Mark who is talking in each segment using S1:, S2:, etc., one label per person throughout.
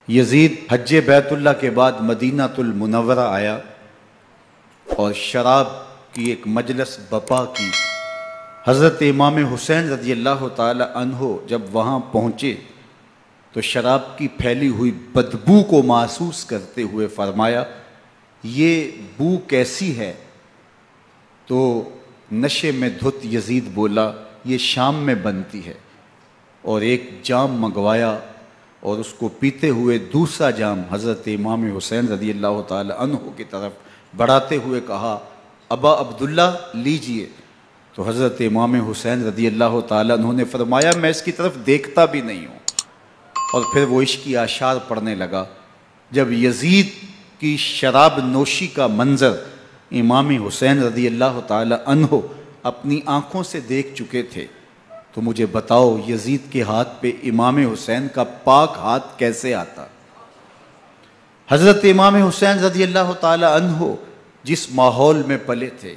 S1: یزید حج بیت اللہ کے بعد مدینہ المنورہ آیا اور شراب کی ایک مجلس بپا کی۔ حضرت امام حسین رضی اللہ تعالی عنہ جب وہاں پہنچے تو شراب کی پھیلی ہوئی بدبو کو محسوس کرتے ہوئے فرمایا، یہ بو کیسی ہے؟ تو نشے میں دھت یزید بولا، یہ شام میں بنتی ہے، اور ایک جام منگوایا اور اس کو پیتے ہوئے دوسرا جام حضرت امام حسین رضی اللہ تعالی عنہ کی طرف بڑھاتے ہوئے کہا، ابا عبداللہ لیجئے۔ تو حضرت امام حسین رضی اللہ تعالی عنہ نے فرمایا، میں اس کی طرف دیکھتا بھی نہیں ہوں، اور پھر وہ عشقی اشعار پڑھنے لگا۔ جب یزید کی شراب نوشی کا منظر امام حسین رضی اللہ تعالی عنہ اپنی آنکھوں سے دیکھ چکے تھے تو مجھے بتاؤ یزید کے ہاتھ پہ امام حسین کا پاک ہاتھ کیسے آتا؟ حضرت امام حسین رضی اللہ تعالی عنہ جس ماحول میں پلے تھے،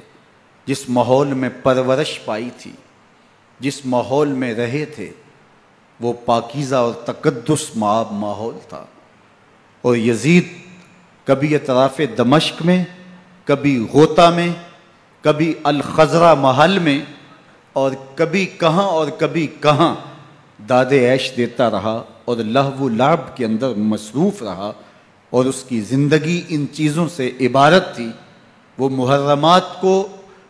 S1: جس ماحول میں پرورش پائی تھی، جس ماحول میں رہے تھے، وہ پاکیزہ اور تقدس ماحول تھا، اور یزید کبھی اطراف دمشق میں، کبھی غوطہ میں، کبھی الخضرہ محل میں، اور کبھی کہاں اور کبھی کہاں داد عیش دیتا رہا اور لہو و لعب کے اندر مصروف رہا، اور اس کی زندگی ان چیزوں سے عبارت تھی۔ وہ محرمات کو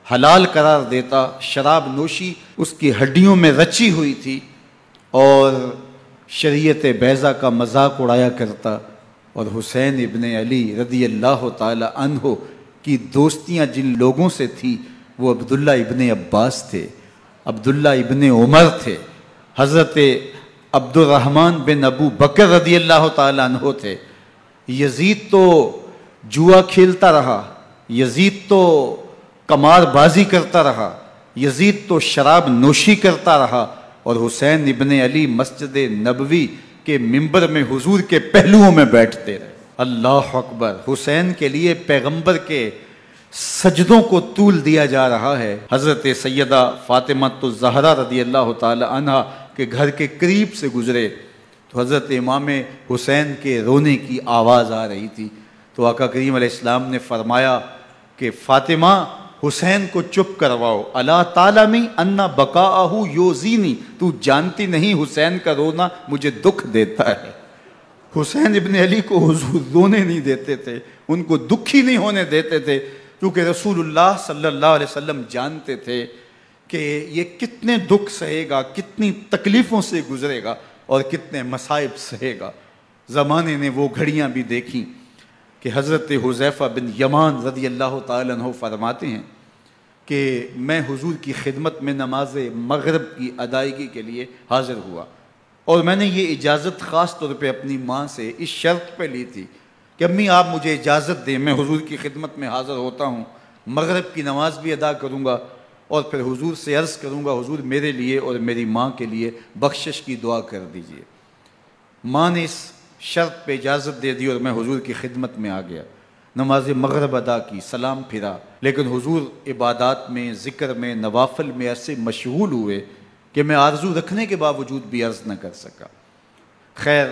S1: حلال قرار دیتا، شراب نوشی اس کی ہڈیوں میں رچی ہوئی تھی، اور شریعت بیضہ کا مذاق اڑایا کرتا، اور حسین ابن علی رضی اللہ تعالی عنہ کی دوستیاں جن لوگوں سے تھی وہ عبداللہ ابن عباس تھے، عبداللہ ابن عمر تھے، حضرت عبد الرحمن بن ابو بکر رضی اللہ تعالی عنہ تھے۔ یزید تو جوا کھیلتا رہا، یزید تو قمار بازی کرتا رہا، یزید تو شراب نوشی کرتا رہا، اور حسین ابن علی مسجد نبوی کے منبر میں حضور کے پہلوؤں میں بیٹھتے رہے۔ اللہ اکبر! حسین کے لیے پیغمبر کے سجدوں کو طول دیا جا رہا ہے۔ حضرت سیدہ فاطمہ الزہرا رضی اللہ تعالی عنہ کے گھر کے قریب سے گزرے تو حضرت امام حسین کے رونے کی آواز آ رہی تھی، تو آقا کریم علیہ السلام نے فرمایا کہ فاطمہ حسین کو چپ کرواؤ، الا تعلمی ان بقاءہ یوزینی، تو جانتی نہیں حسین کا رونا مجھے دکھ دیتا ہے۔ حسین ابن علی کو حضور رونے نہیں دیتے تھے، ان کو دکھی نہیں ہونے دیتے تھے، کیونکہ رسول اللہ صلی اللہ علیہ وسلم جانتے تھے کہ یہ کتنے دکھ سہے گا، کتنی تکلیفوں سے گزرے گا، اور کتنے مصائب سہے گا۔ زمانے نے وہ گھڑیاں بھی دیکھیں کہ حضرت حذیفہ بن یمان رضی اللہ تعالی عنہ فرماتے ہیں کہ میں حضور کی خدمت میں نماز مغرب کی ادائیگی کے لیے حاضر ہوا، اور میں نے یہ اجازت خاص طور پہ اپنی ماں سے اس شرط پہ لی تھی کہ امی آپ مجھے اجازت دیں، میں حضور کی خدمت میں حاضر ہوتا ہوں، مغرب کی نماز بھی ادا کروں گا، اور پھر حضور سے عرض کروں گا حضور میرے لیے اور میری ماں کے لیے بخشش کی دعا کر دیجئے۔ ماں نے اس شرط پہ اجازت دے دی اور میں حضور کی خدمت میں آ گیا، نماز مغرب ادا کی، سلام پھرا، لیکن حضور عبادات میں، ذکر میں، نوافل میں ایسے مشغول ہوئے کہ میں آرزو رکھنے کے باوجود بھی عرض نہ کر سکا۔ خیر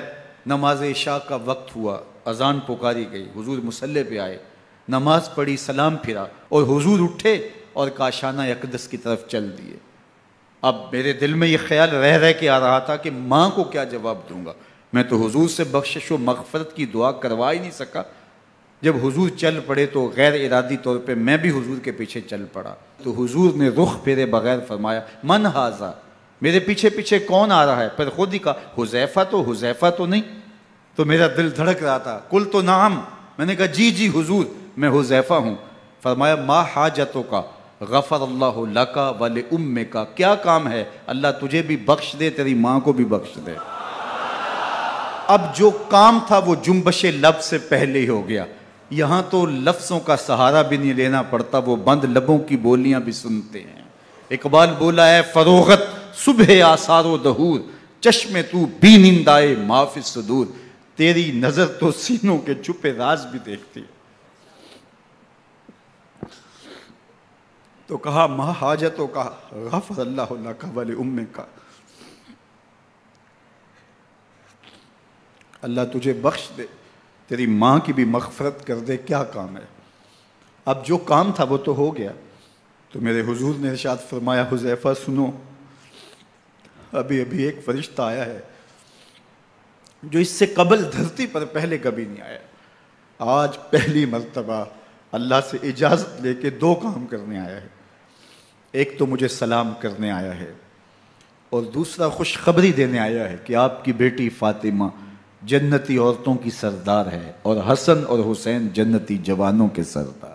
S1: نماز عشاء کا وقت ہوا، اذان پکاری گئی، حضور مصلی پہ آئے، نماز پڑھی، سلام پھرا، اور حضور اٹھے اور کاشانہ اقدس کی طرف چل دیے۔ اب میرے دل میں یہ خیال رہ کے آ رہا تھا کہ ماں کو کیا جواب دوں گا، میں تو حضور سے بخشش و مغفرت کی دعا کروا ہی نہیں سکا۔ جب حضور چل پڑے تو غیر ارادی طور پہ میں بھی حضور کے پیچھے چل پڑا، تو حضور نے رخ پھیرے بغیر فرمایا، من ھذا، میرے پیچھے پیچھے کون آ رہا ہے؟ پھر خود ہی کہا حذیفہ تو نہیں؟ تو میرا دل دھڑک رہا تھا، قلت نعم، میں نے کہا جی حضور میں حذیفہ ہوں۔ فرمایا ما حاجتک غفر اللہ لک ولامک، کیا کام ہے؟ اللہ تجھے بھی بخش دے، تیری ماں کو بھی بخش دے۔ اب جو کام تھا وہ جنبش لب سے پہلے ہی ہو گیا، یہاں تو لفظوں کا سہارا بھی نہیں لینا پڑتا، وہ بند لبوں کی بولیاں بھی سنتے ہیں۔ اقبال بولا ہے، فروغت صبح آثار و دہور، چشم تو بی نندائے ما فی الصدور، تیری نظر تو سینوں کے چھپے راز بھی دیکھتی۔ تو کہا ما حاجتوں کا غفر اللہ لک ولامک، اللہ تجھے بخش دے، تیری ماں کی بھی مغفرت کر دے، کیا کام ہے؟ اب جو کام تھا وہ تو ہو گیا۔ تو میرے حضور نے ارشاد فرمایا حذیفہ سنو، ابھی ابھی ایک فرشتہ آیا ہے جو اس سے قبل دھرتی پر پہلے کبھی نہیں آیا، آج پہلی مرتبہ اللہ سے اجازت لے کے 2 کام کرنے آیا ہے۔ ایک تو مجھے سلام کرنے آیا ہے، اور دوسرا خوشخبری دینے آیا ہے کہ آپ کی بیٹی فاطمہ جنتی عورتوں کی سردار ہے، اور حسن اور حسین جنتی جوانوں کے سردار۔